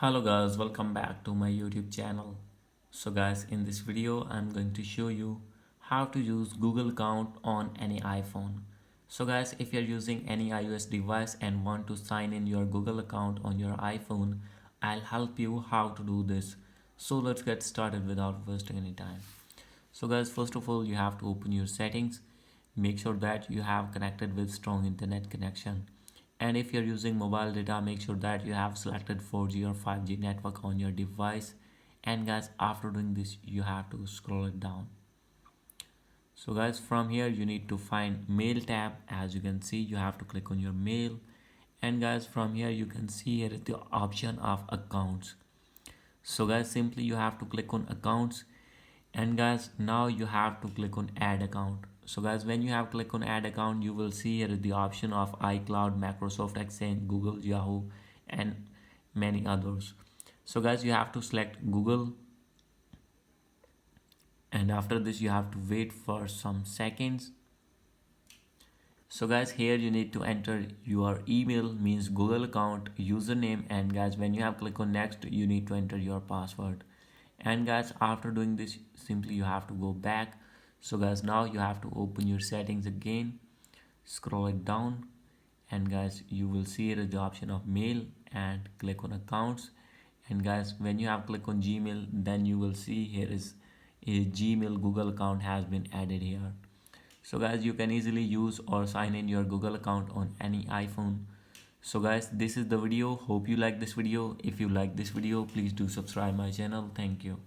Hello guys, welcome back to my YouTube channel. So guys, in this video I'm going to show you how to use Google account on any iPhone. So guys, if you're using any iOS device and want to sign in your Google account on your iPhone, I'll help you how to do this. So let's get started without wasting any time. So guys, first of all you have to open your settings. Make sure that you have connected with strong internet connection, and if you're using mobile data, make sure that you have selected 4G or 5G network on your device. And guys, after doing this you have to scroll it down. So guys, from here you need to find mail tab. As you can see, you have to click on your mail, and guys, from here you can see here the option of accounts. So guys, simply you have to click on accounts, and guys, now you have to click on add account. So guys, when you have click on add account, you will see here the option of iCloud, Microsoft Exchange, Google, Yahoo, and many others. So guys, you have to select Google, and after this you have to wait for some seconds. So guys, here you need to enter your email, means Google account username, and guys, when you have click on next, you need to enter your password. And guys, after doing this, simply you have to go back. So guys, now you have to open your settings again, scroll it down, and guys, you will see here the option of mail and click on accounts. And guys, when you have click on Gmail, then you will see here is a Gmail Google account has been added here. So guys, you can easily use or sign in your Google account on any iPhone. So guys, this is the video. Hope you like this video. If you like this video, please do subscribe my channel. Thank you.